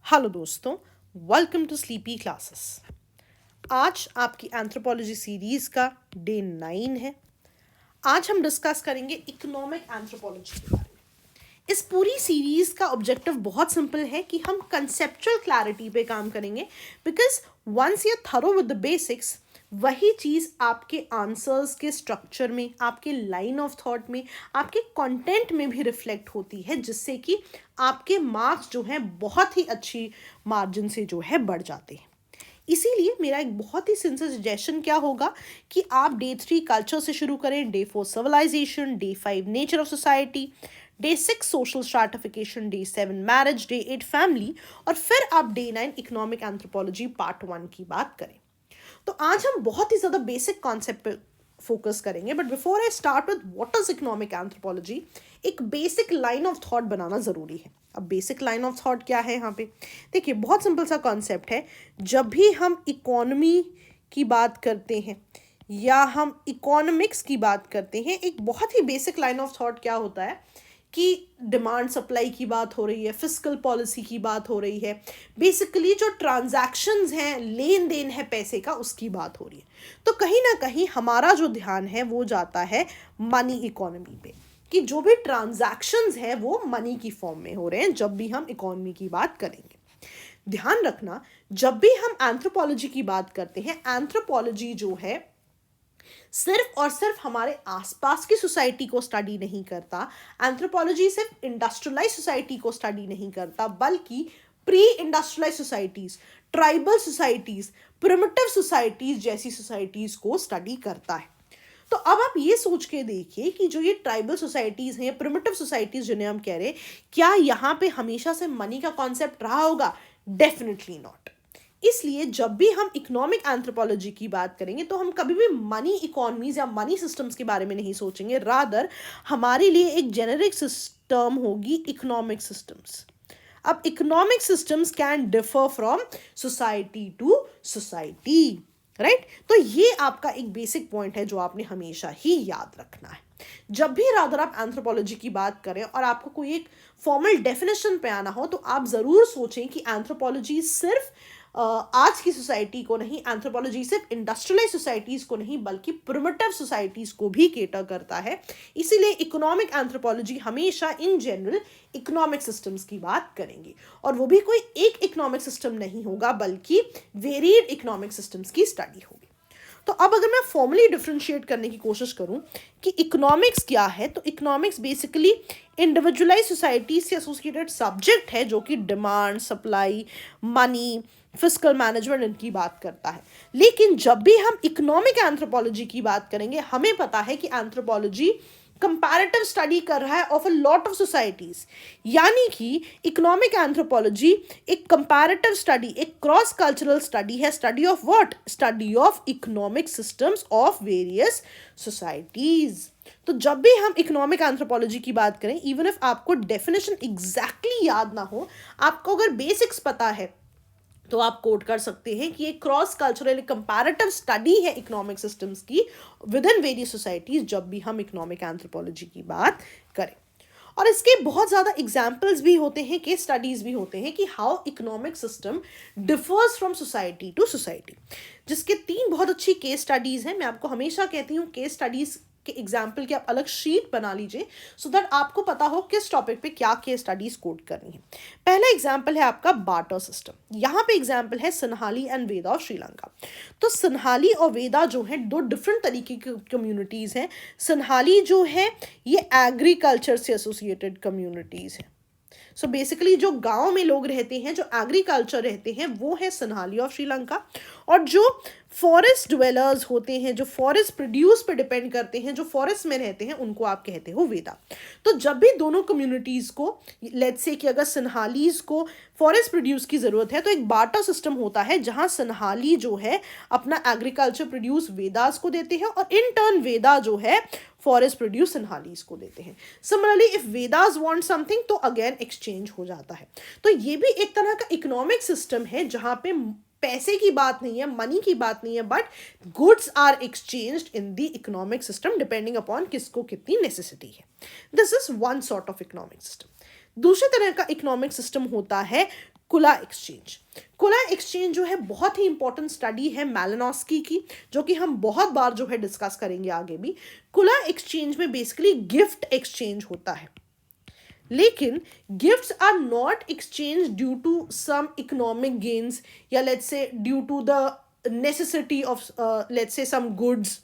Hello दोस्तों, welcome to sleepy classes. आज आपकी एंथ्रोपोलॉजी सीरीज़ का डे 9 है। आज हम डिस्कस करेंगे इकोनॉमिक एंथ्रोपोलॉजी के बारे में। इस पूरी सीरीज़ का ऑब्जेक्टिव बहुत सिंपल है कि हम कंसेप्चुअल क्लैरिटी पे काम करेंगे, because once you thorough with the basics, वही चीज़ आपके आंसर्स के स्ट्रक्चर में, आपके लाइन ऑफ थॉट में, आपके कंटेंट में भी रिफ्लेक्ट होती है, जिससे कि आपके मार्क्स जो हैं बहुत ही अच्छी मार्जिन से जो है बढ़ जाते हैं। इसीलिए मेरा एक बहुत ही सिंसियर सजेशन क्या होगा कि आप डे 3 कल्चर से शुरू करें, day 4 civilisation, day 5 nature of society, day 6 social stratification, day 7 marriage, day 8 family, और फिर आप डे 9 इकोनॉमिक एंथ्रोपोलॉजी पार्ट 1 की बात करें। तो आज हम बहुत ही ज़्यादा बेसिक कॉन्सेप्ट पे फोकस करेंगे, but before I start with what is economic anthropology, एक बेसिक लाइन ऑफ थॉट बनाना ज़रूरी है। अब बेसिक लाइन ऑफ थॉट क्या है यहाँ पे? देखिए, बहुत सिंपल सा कॉन्सेप्ट है। जब भी हम इकोनॉमी की बात करते हैं या हम इकोनॉमिक्स की बात करते हैं, एक बहुत ही बेसिक लाइन ऑफ थॉट क्या होता है कि डिमांड सप्लाई की बात हो रही है, फिस्कल पॉलिसी की बात हो रही है, बेसिकली जो ट्रांजैक्शंस हैं, लेन देन है पैसे का, उसकी बात हो रही है। तो कहीं ना कहीं हमारा जो ध्यान है वो जाता है मनी इकोनॉमी पे, कि जो भी ट्रांजैक्शंस हैं वो मनी की फॉर्म में हो रहे हैं जब भी हम इकोनॉमी की बात करेंगे। ध्यान रखना, जब भी हम एंथ्रोपोलॉजी की बात करते हैं, एंथ्रोपोलॉजी जो है सिर्फ और सिर्फ हमारे आसपास की सोसाइटी को स्टडी नहीं करता। एंथ्रोपोलॉजी सिर्फ इंडस्ट्रियलाइज सोसाइटी को स्टडी नहीं करता, बल्कि pre industrialise societies, tribal societies, primitive societies जैसी सोसाइटीज को स्टडी करता है। तो अब आप ये सोच के देखिए कि जो ये ट्राइबल सोसाइटीज हैं, प्रिमिटिव सोसाइटीज जिन्हें हम कह रहे हैं, क्या यहाँ पे हमेशा से मनी का कॉन्सेप्ट रहा होगा? Definitely not. इसलिए जब भी हम इकोनॉमिक एंथ्रोपोलॉजी की बात करेंगे तो हम कभी भी मनी इकोनॉमीज या मनी सिस्टम्स के बारे में नहीं सोचेंगे, रादर हमारे लिए एक जेनेरिक सिस्टम होगी इकोनॉमिक सिस्टम्स। अब economic systems can differ from society to society, right? तो ये आपका एक बेसिक पॉइंट है जो आपने हमेशा ही याद रखना है। जब भी रादर आप एंथ्रोपोलॉजी की बात करें और आपको कोई एक फॉर्मल डेफिनेशन पे आना हो, तो आप ज़रूर सोचें कि एंथ्रोपोलॉजी सिर्फ आज की सोसाइटी को नहीं, एंथ्रोपोलॉजी सिर्फ इंडस्ट्रियलाइज सोसाइटीज़ को नहीं, बल्कि प्रिमिटिव सोसाइटीज़ को भी केटर करता है। इसीलिए इकोनॉमिक एंथ्रोपोलॉजी हमेशा इन जनरल इकोनॉमिक सिस्टम्स की बात करेंगे, और वो भी कोई एक इकोनॉमिक सिस्टम नहीं होगा, बल्कि वेरिएड इकोनॉमिक सिस्टम्स की स्टडी होगी। तो अब अगर मैं फॉर्मली डिफ्रेंशिएट करने की कोशिश करूं कि इकोनॉमिक्स क्या है, तो इकोनॉमिक्स बेसिकली इंडिविजुअलाइज सोसाइटी से एसोसिएटेड सब्जेक्ट है जो कि demand, supply, money, fiscal management इनकी बात करता है। लेकिन जब भी हम इकोनॉमिक एंथ्रोपोलॉजी की बात करेंगे, हमें पता है कि एंथ्रोपोलॉजी कंपैरेटिव स्टडी कर रहा है of a lot of societies, यानी कि इकोनॉमिक एंथ्रोपोलॉजी एक कंपैरेटिव स्टडी, एक क्रॉस कल्चरल स्टडी है। Study of what? Study of economic systems of various societies. तो जब भी हम इकोनॉमिक एंथ्रोपोलॉजी की बात करें, इवन इफ आपको डेफिनेशन एग्जैक्टली याद ना हो, आपको अगर बेसिक्स पता है, तो आप कोट कर सकते हैं कि एक क्रॉस कल्चरल कंपैरेटिव स्टडी है इकोनॉमिक सिस्टम्स की विद इन वेरियस सोसाइटीज, जब भी हम इकोनॉमिक एंथ्रोपोलॉजी की बात करें। और इसके बहुत ज़्यादा एग्जाम्पल्स भी होते हैं, केस स्टडीज़ भी होते हैं कि how economic system differs from society to society, जिसके 3 बहुत अच्छी केस स्टडीज़ हैं। मैं आपको हमेशा कहती हूँ केस स्टडीज़ के एग्जाम्पल की आप अलग शीट बना लीजिए, सो दैट आपको पता हो किस टॉपिक पे क्या केस स्टडीज कोट करनी है। पहला एग्जाम्पल है आपका बार्टर सिस्टम। यहाँ पे एग्जाम्पल है सनहाली एंड वेदा ऑफ श्रीलंका। तो सनहाली और वेदा जो है 2 डिफरेंट तरीके की कम्युनिटीज़ हैं। सनहाली जो है ये एग्रीकल्चर से एसोसिएटेड कम्युनिटीज़ है। सो बेसिकली जो गांव में लोग रहते हैं, जो एग्रीकल्चर रहते हैं, वो है सनहाली ऑफ श्रीलंका। और जो फॉरेस्ट ड्वेलर्स होते हैं, जो फॉरेस्ट प्रोड्यूस पे डिपेंड करते हैं, जो फॉरेस्ट में रहते हैं, उनको आप कहते हो वेदा। तो जब भी दोनों कम्युनिटीज़ को, लेट्स से कि अगर सनहालीज को फॉरेस्ट प्रोड्यूस की ज़रूरत है, तो एक बार्टर सिस्टम होता है जहाँ सनहाली जो है अपना एग्रीकल्चर प्रोड्यूस वेदास को देते हैं, और इन टर्न वेदा जो है फॉरेस्ट प्रोड्यूस सनहालीज को देते हैं। Similarly if Vedas want something, तो अगेन एक्सचेंज हो जाता है। तो ये भी एक तरह का इकोनॉमिक सिस्टम है जहाँ पे पैसे की बात नहीं है, मनी की बात नहीं है, but goods are exchanged in the economic system depending upon किसको कितनी नेसेसिटी है। This is one sort of economic system. दूसरी तरह का इकोनॉमिक सिस्टम होता है कुला एक्सचेंज। कुला एक्सचेंज जो है बहुत ही इंपॉर्टेंट स्टडी है मैलिनोस्की की, जो कि हम बहुत बार जो है डिस्कस करेंगे आगे भी। कुला एक्सचेंज में बेसिकली गिफ्ट एक्सचेंज होता है, लेकिन gifts are not exchange due to some economic gains या let's say due to the necessity of let's say some goods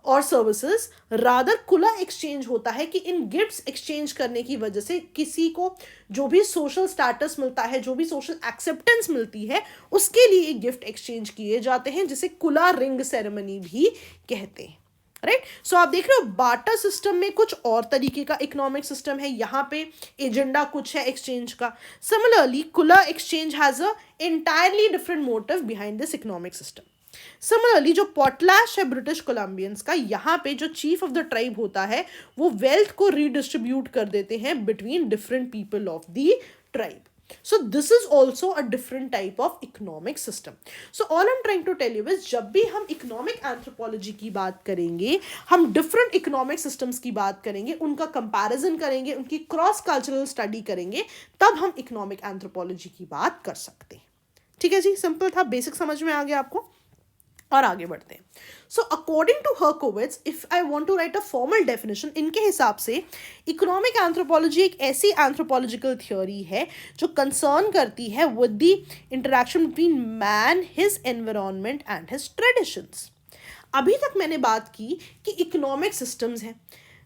और सर्विसेज। रादर खुला एक्सचेंज होता है कि इन गिफ्ट्स एक्सचेंज करने की वजह से किसी को जो भी सोशल स्टेटस मिलता है, जो भी सोशल एक्सेप्टेंस मिलती है, उसके लिए गिफ्ट एक्सचेंज किए जाते हैं, जिसे कुला रिंग सेरेमनी भी कहते हैं। राइट, सो आप देख रहे हो बार्टर सिस्टम में कुछ और तरीके का इकोनॉमिक सिस्टम है, यहाँ पे एजेंडा कुछ है एक्सचेंज का। सिमिलरली कुला exchange has a entirely different motive behind this economic system. Similarly जो पोटलैश है ब्रिटिश कोलंबियंस का, यहाँ पे जो चीफ ऑफ द ट्राइब होता है वो वेल्थ को रीडिस्ट्रीब्यूट कर देते हैं between different people of the tribe. So this is also a different type of economic system. So all I'm trying to tell you is जब भी हम economic anthropology की बात करेंगे, हम different economic systems की बात करेंगे, उनका comparison करेंगे, उनकी cross cultural study करेंगे, तब हम economic anthropology की बात कर सकते हैं। ठीक है जी, सिंपल था, बेसिक समझ में आ गया आपको। और आगे बढ़ते हैं। So according to Herskovits, if I want to write a formal definition, इनके हिसाब से इकोनॉमिक एंथ्रोपोलॉजी एक ऐसी एंथ्रोपोलॉजिकल थ्योरी है जो कंसर्न करती है with the interaction between man, his environment and his traditions. अभी तक मैंने बात की कि इकोनॉमिक सिस्टम्स हैं,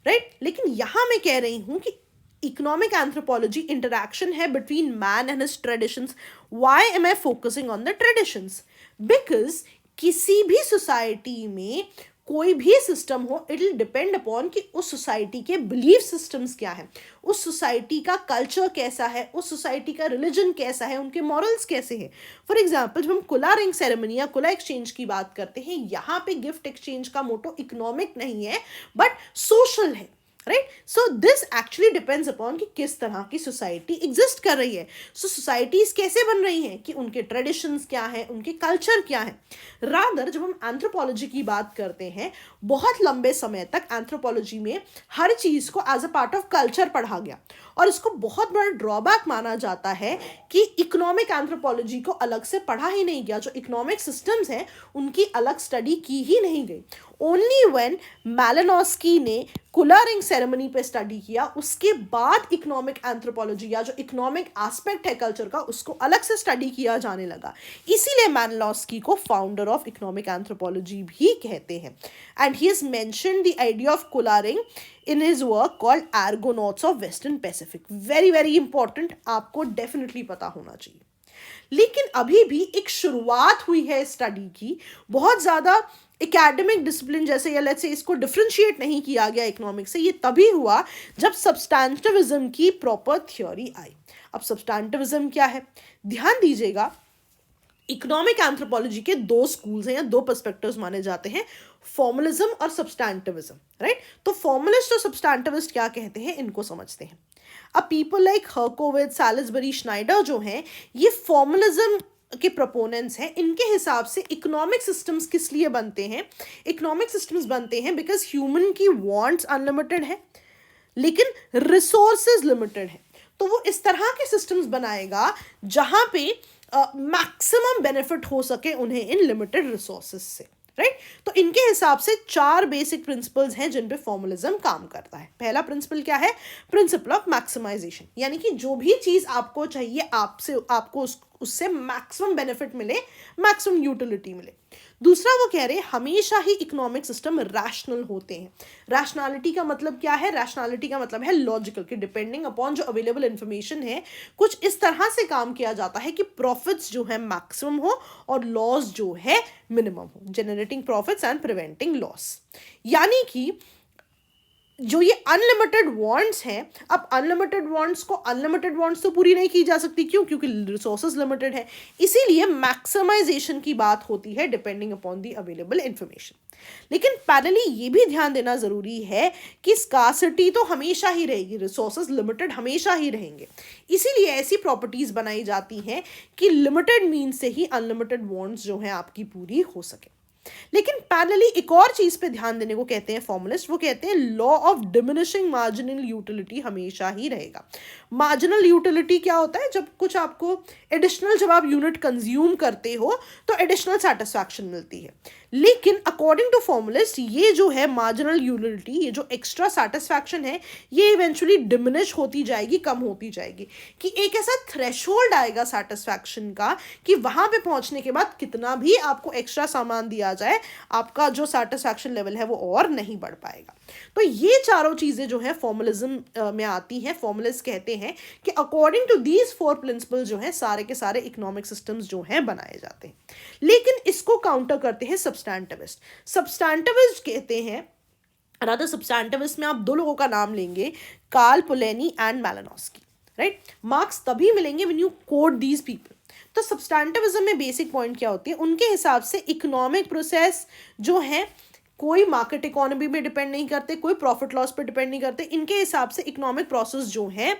राइट, लेकिन यहाँ मैं कह रही हूँ कि इकोनॉमिक एंथ्रोपोलॉजी इंटरेक्शन है between man and his traditions. Why am I focusing on the traditions? Because किसी भी सोसाइटी में कोई भी सिस्टम हो, इट विल डिपेंड अपॉन कि उस सोसाइटी के बिलीफ सिस्टम्स क्या है, उस सोसाइटी का कल्चर कैसा है, उस सोसाइटी का रिलीजन कैसा है, उनके मॉरल्स कैसे हैं। फॉर एग्जाम्पल जब हम कुला रिंग सेरेमनी या कुला एक्सचेंज की बात करते हैं, यहाँ पे गिफ्ट एक्सचेंज का मोटो इकोनॉमिक नहीं है बट सोशल है, right. So this actually depends upon कि किस तरह की सोसाइटी एग्जिस्ट कर रही है। सो सोसाइटीज कैसे बन रही हैं, कि उनके ट्रेडिशंस क्या है, उनके कल्चर क्या है। रादर जब हम एंथ्रोपोलॉजी की बात करते हैं, बहुत लंबे समय तक एंथ्रोपोलॉजी में हर चीज़ को as a part of culture पढ़ा गया, और इसको बहुत बड़ा ड्रॉबैक माना जाता है कि इकोनॉमिक एंथ्रोपोलॉजी को अलग से पढ़ा ही नहीं गया, जो इकोनॉमिक सिस्टम्स हैं उनकी अलग स्टडी की ही नहीं गई। ओनली व्हेन मैलिनोस्की ने कुला रिंग सेरेमनी पे स्टडी किया, उसके बाद इकोनॉमिक एंथ्रोपोलॉजी या जो इकोनॉमिक एस्पेक्ट है कल्चर का, उसको अलग से स्टडी किया जाने लगा। इसीलिए मैलिनोस्की को फाउंडर ऑफ इकोनॉमिक एंथ्रोपोलॉजी भी कहते हैं। And he has mentioned the idea of कुला ring in his work called Argonauts of Western Pacific. very very important, आपको डेफिनेटली पता होना चाहिए। लेकिन अभी भी एक शुरुआत हुई है स्टडी की, बहुत ज़्यादा एकेडमिक डिसिप्लिन जैसे या लेट्स से इसको डिफ्रेंशिएट नहीं किया गया इकोनॉमिक्स से। ये तभी हुआ जब सब्सटैंटिविज्म की प्रॉपर थ्योरी आई। अब सब्सटैंटिविज्म क्या है, ध्यान दीजिएगा, इकोनॉमिक एंथ्रोपोलॉजी के दो स्कूल्स हैं या दो पर्सपेक्टिव्स माने जाते हैं, फॉर्मलिज्म और सब्सटैंटिविज्म, राइट। तो फॉर्मलिस्ट और सब्सटैंटिविस्ट क्या कहते हैं, इनको समझते हैं। अब पीपल लाइक हर्कोविट्ज, सैलिसबरी, श्नाइडर जो हैं, ये फॉर्मलिज्म के प्रोपोनेंट्स हैं। इनके हिसाब से इकोनॉमिक सिस्टम्स किस लिए बनते हैं, इकोनॉमिक सिस्टम्स बनते हैं बिकॉज ह्यूमन की वांट्स अनलिमिटेड है लेकिन रिसोर्सेज लिमिटेड है। तो वो इस तरह के सिस्टम्स बनाएगा जहां पे मैक्सिमम बेनिफिट हो सके उन्हें इन लिमिटेड रिसोर्सेज से, राइट। तो इनके हिसाब से चार बेसिक प्रिंसिपल्स हैं जिन पे फॉर्मलिज्म काम करता है। पहला प्रिंसिपल क्या है, प्रिंसिपल ऑफ मैक्सिमाइजेशन, यानी कि जो भी चीज़ आपको चाहिए आपको उससे मैक्सिमम बेनिफिट मिले, मैक्सिमम यूटिलिटी मिले। दूसरा वो कह रहे हैं हमेशा ही इकोनॉमिक सिस्टम रैशनल होते हैं। रैशनैलिटी का मतलब क्या है, रैशनैलिटी का मतलब है लॉजिकल, कि डिपेंडिंग अपॉन जो अवेलेबल इन्फॉर्मेशन है कुछ इस तरह से काम किया जाता है कि प्रॉफिट्स जो है मैक्सिमम हो और लॉस जो है मिनिमम हो, generating profits and preventing loss. यानी कि जो ये अनलिमिटेड वांट्स हैं, अब अनलिमिटेड वांट्स तो पूरी नहीं की जा सकती, क्योंकि रिसोर्सेज लिमिटेड है, इसीलिए मैक्सिमाइजेशन की बात होती है depending upon the available information. लेकिन पैरेलली ये भी ध्यान देना ज़रूरी है कि स्कार्सिटी तो हमेशा ही रहेगी, रिसोर्सेज लिमिटेड हमेशा ही रहेंगे, इसीलिए ऐसी प्रॉपर्टीज़ बनाई जाती हैं कि लिमिटेड मीन्स से ही अनलिमिटेड वांट्स जो हैं आपकी पूरी हो सके। लेकिन पैरेलली एक और चीज पे ध्यान देने को कहते हैं फॉर्मलिस्ट, वो कहते हैं law of diminishing marginal utility हमेशा ही रहेगा। मार्जिनल यूटिलिटी क्या होता है, जब कुछ आपको एडिशनल, जब आप यूनिट कंज्यूम करते हो तो एडिशनल सेटिस्फैक्शन मिलती है। लेकिन अकॉर्डिंग टू फॉर्मुलिस्ट ये जो है मार्जिनल यूटिलिटी, ये जो एक्स्ट्रा सेटिस्फैक्शन है, ये इवेंचुअली डिमिनिश होती जाएगी, कम होती जाएगी, कि एक ऐसा थ्रेशोल्ड आएगा सेटिस्फैक्शन का कि वहां पे पहुंचने के बाद कितना भी आपको एक्स्ट्रा सामान दिया जाए, आपका जो सेटिस्फैक्शन लेवल है वो और नहीं बढ़ पाएगा। तो ये चारों चीजें जो है फॉर्मुलिज्म में आती हैं। फॉर्मुलिस्ट कहते हैं कि अकॉर्डिंग टू दीज 4 प्रिंसिपल जो है सारे के सारे इकोनॉमिक सिस्टम्स जो हैं बनाए जाते हैं। लेकिन इसको काउंटर करते हैं सब्सटैंटिविस्ट। सब्सटैंटिविस्ट कहते हैं, रादर सब्सटैंटिविस्ट में आप दो लोगों का नाम लेंगे, Karl Polanyi and Malinowski, right. Marks तभी मिलेंगे when you quote these people. तो सब्सटैंटिविज्म में बेसिक पॉइंट क्या होती है, उनके हिसाब से इकोनॉमिक प्रोसेस जो है कोई मार्केट इकोनॉमी पे डिपेंड नहीं करते, कोई प्रॉफिट लॉस पे डिपेंड नहीं करते। इनके हिसाब से इकोनॉमिक प्रोसेस जो है,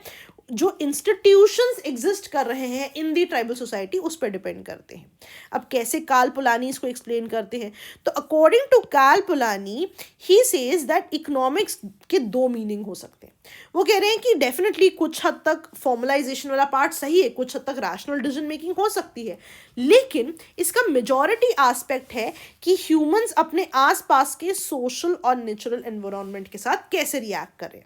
जो इंस्टीट्यूशंस एग्जिस्ट कर रहे हैं इन दी ट्राइबल सोसाइटी, उस पर डिपेंड करते हैं। अब कैसे कार्ल पोलानी इसको एक्सप्लेन करते हैं, तो according to Karl Polanyi he says that economics के 2 मीनिंग हो सकते हैं। वो कह रहे हैं कि डेफिनेटली कुछ हद तक फॉर्मलाइजेशन वाला पार्ट सही है, कुछ हद तक रैशनल डिसीजन मेकिंग हो सकती है, लेकिन इसका मेजॉरिटी एस्पेक्ट है कि ह्यूमंस अपने आसपास के सोशल और नेचुरल एनवायरनमेंट के साथ कैसे रिएक्ट करें।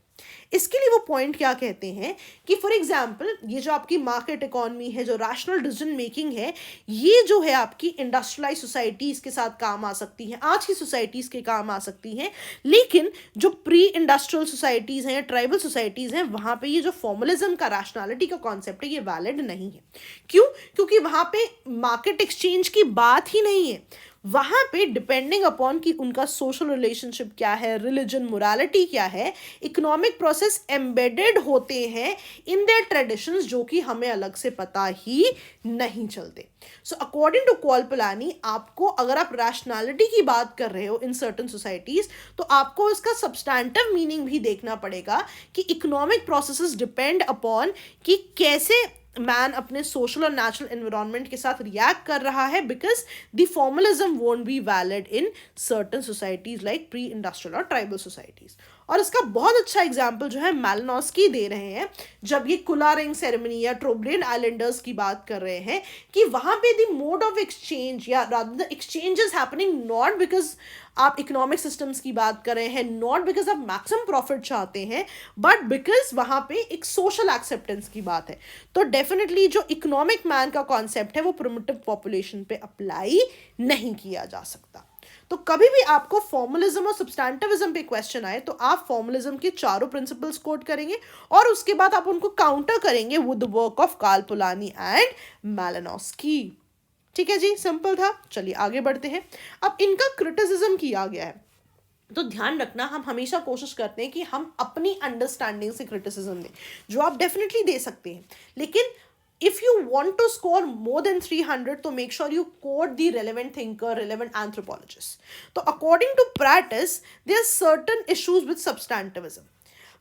इसके लिए वो पॉइंट क्या कहते हैं कि फॉर एग्जाम्पल ये जो आपकी मार्केट इकोनॉमी है, जो रैशनल डिसीजन मेकिंग है, ये जो है आपकी इंडस्ट्रियलाइज सोसाइटीज के साथ काम आ सकती है, आज की सोसाइटीज के काम आ सकती हैं। लेकिन जो प्री इंडस्ट्रियल सोसाइटीज हैं या ट्राइबल सोसाइटीज हैं, वहां पे ये जो फॉर्मलिज्म का रैशनैलिटी का कॉन्सेप्ट है, ये वैलिड नहीं है। क्यों? क्योंकि वहां पे मार्केट एक्सचेंज की बात ही नहीं है। वहां पे डिपेंडिंग अपॉन कि उनका सोशल रिलेशनशिप क्या है, रिलीजन, मोरालिटी क्या है, इकोनॉमिक प्रोसेस एम्बेडेड होते हैं इन देयर ट्रेडिशंस, जो कि हमें अलग से पता ही नहीं चलते। सो अकॉर्डिंग टू कार्ल पोलानी, आपको अगर आप रैशनैलिटी की बात कर रहे हो इन सर्टन सोसाइटीज, तो आपको इसका सब्सटैंटिव मीनिंग भी देखना पड़ेगा कि इकोनॉमिक प्रोसेसेस डिपेंड अपॉन कि कैसे मैन अपने सोशल और नेचुरल एनवायरनमेंट के साथ रिएक्ट कर रहा है, because the formalism won't be valid in certain societies like pre industrial और ट्राइबल सोसाइटीज। और इसका बहुत अच्छा एग्जाम्पल जो है मैलिनोस्की दे रहे हैं, जब ये कुला रिंग सेरेमनी या ट्रोब्लियन आइलैंडर्स की बात कर रहे हैं कि वहां पे द मोड ऑफ एक्सचेंज या rather the exchange is happening not because आप इकोनॉमिक सिस्टम्स की बात कर रहे हैं, नॉट बिकॉज आप मैक्सिमम प्रॉफिट चाहते हैं, बट बिकॉज वहां पे एक सोशल एक्सेप्टेंस की बात है। तो डेफिनेटली जो इकोनॉमिक मैन का कॉन्सेप्ट है वो प्रिमिटिव पॉपुलेशन पे अप्लाई नहीं किया जा सकता। तो कभी भी आपको फॉर्मलिज्म और सब्सटैंटिविज्म पे क्वेश्चन आए तो आप फॉर्मलिज्म के चारों प्रिंसिपल्स कोट करेंगे और उसके बाद आप उनको काउंटर करेंगे with the work of Karl Polanyi and Malinowski. ठीक है जी, सिंपल था। चलिए आगे बढ़ते हैं। अब इनका क्रिटिसिज्म किया गया है, तो ध्यान रखना, हम हमेशा कोशिश करते हैं कि हम अपनी अंडरस्टैंडिंग से क्रिटिसिज्म दें, जो आप डेफिनेटली दे सकते हैं, लेकिन if you want to score more than 300 तो make sure you quote the relevant thinker, relevant anthropologist. तो according to Pratis, there are certain issues with substantivism.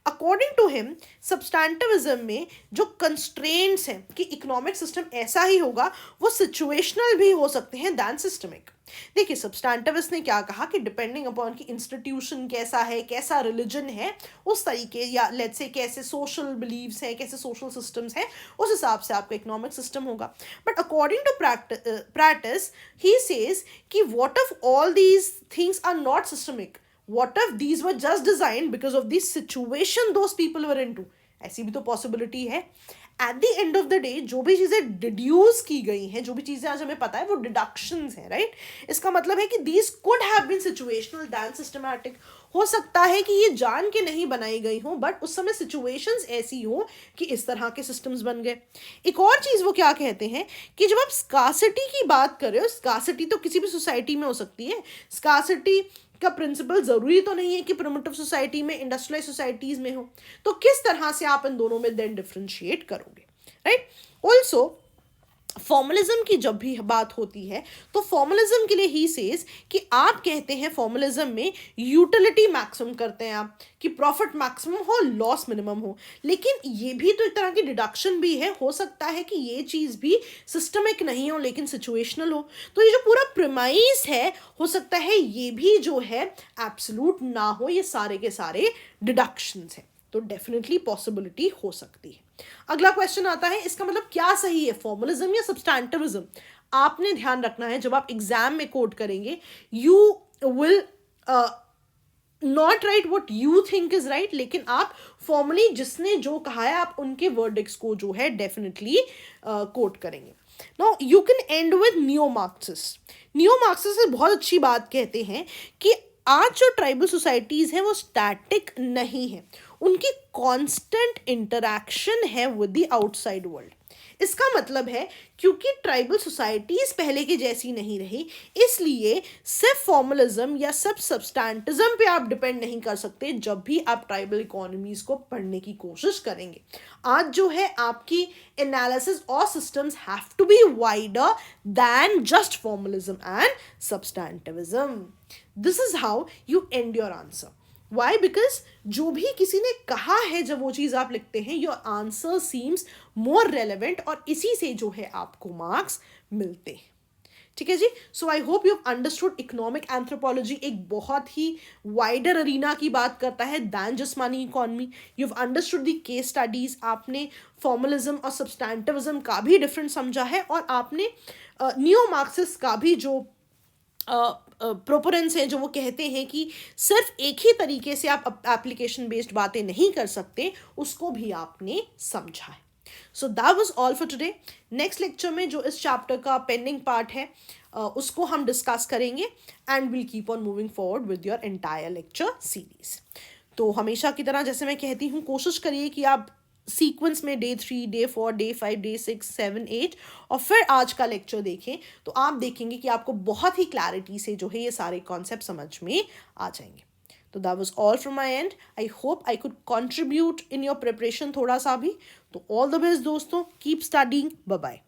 According to him substantivism में जो constraints हैं कि economic system ऐसा ही होगा, वो situational भी हो सकते हैं दैन सिस्टमिक। देखिए सब्सटैंटिविस्ट ने क्या कहा कि डिपेंडिंग अपॉन कि इंस्टीट्यूशन कैसा है, कैसा रिलीजन है, उस तरीके या लेट्स से कैसे सोशल बिलीव्स हैं, कैसे सोशल सिस्टम्स हैं, उस हिसाब से आपका इकोनॉमिक सिस्टम होगा। But according to practice he says कि what if all these things are not systemic, what if these were just designed because of the situation those people were into? ऐसी भी तो पॉसिबिलिटी है। At the end of the day जो भी चीज़ें deduce की गई हैं, जो भी चीज़ें आज हमें पता है, वो डिडक्शंस हैं, राइट। इसका मतलब है कि these could have been situational than systematic. हो सकता है कि ये जान के नहीं बनाई गई हों, बट उस समय सिचुएशंस ऐसी हो कि इस तरह के सिस्टम्स बन गए। एक और चीज़ वो क्या कहते हैं कि जब आप स्कार्सिटी की बात कर रहे हो, स्कार्सिटी तो किसी भी सोसाइटी में हो सकती है, स्कार्सिटी का प्रिंसिपल जरूरी तो नहीं है कि प्रिमिटिव सोसाइटी में, इंडस्ट्रियलाइज सोसाइटीज में हो। तो किस तरह से आप इन दोनों में देन डिफरेंशिएट करोगे, राइट। ऑल्सो फॉर्मलिज्म की जब भी बात होती है तो फॉर्मलिज्म के लिए ही सेज कि आप कहते हैं फॉर्मलिज्म में यूटिलिटी मैक्सिमम करते हैं आप, कि प्रॉफिट मैक्सिमम हो, लॉस मिनिमम हो। लेकिन ये भी तो एक तरह की डिडक्शन भी है, हो सकता है कि ये चीज़ भी सिस्टमिक नहीं हो लेकिन सिचुएशनल हो। तो ये जो पूरा प्रिमाइस है, हो सकता है ये भी जो है एब्सोल्यूट ना हो, ये सारे के सारे डिडक्शंस हैं। तो डेफिनेटली पॉसिबिलिटी हो सकती है। अगला क्वेश्चन आता है, इसका मतलब क्या सही है, फॉर्मलिज्म या सब्सटैंटिविज्म? आपने ध्यान रखना है जब आप एग्जाम में कोट करेंगे, you will not right what you think is right, लेकिन आप फॉर्मली जिसने जो कहा है आप उनके वर्डिक्स को जो है डेफिनेटली कोट करेंगे. Now you can and with neo Marxist. Neo Marxist बहुत अच्छी बात कहते हैं कि आज जो ट्राइबल सोसाइटीज़ हैं वो स्टैटिक नहीं है, उनकी कांस्टेंट इंटरैक्शन है विद द आउटसाइड वर्ल्ड. इसका मतलब है क्योंकि ट्राइबल सोसाइटीज़ पहले की जैसी नहीं रही, इसलिए सिर्फ फॉर्मलिज्म या सिर्फ सब्सटैंटिज्म पे आप डिपेंड नहीं कर सकते जब भी आप ट्राइबल इकोनॉमीज़ को पढ़ने की कोशिश करेंगे. आज जो है आपकी एनालिसिस और systems have to be wider than just formalism and substantivism. This is how you and your answer. Why? Because जो भी किसी ने कहा है जब वो चीज़ आप लिखते हैं, your answer seems more relevant और इसी से जो है आपको मार्क्स मिलते हैं. ठीक है जी. So I hope you understood economic anthropology एक बहुत ही वाइडर अरीना की बात करता है than just money economy. You have understood the case studies, आपने फॉर्मलिज्म और सब्सटैंटिविज्म का भी डिफरेंस समझा है और आपने नियो मार्क्सिस्ट का भी जो प्रोपोनेंट्स हैं जो वो कहते हैं कि सिर्फ एक ही तरीके से आप एप्लीकेशन बेस्ड बातें नहीं कर सकते, उसको भी आपने समझा है. So that was all for today. Next lecture में जो इस चैप्टर का पेंडिंग पार्ट है उसको हम डिस्कस करेंगे and will keep on moving forward with your entire lecture series. तो हमेशा की तरह जैसे मैं कहती हूँ, कोशिश करिए कि आप सीक्वेंस में डे 3, डे 4, डे 5, डे 6, 7, 8 और फिर आज का लेक्चर देखें, तो आप देखेंगे कि आपको बहुत ही क्लैरिटी से जो है ये सारे कॉन्सेप्ट समझ में आ जाएंगे. तो that was all from my end. I hope I could contribute in your preparation थोड़ा सा भी. तो ऑल द बेस्ट दोस्तों, कीप स्टडीइंग. Bye bye.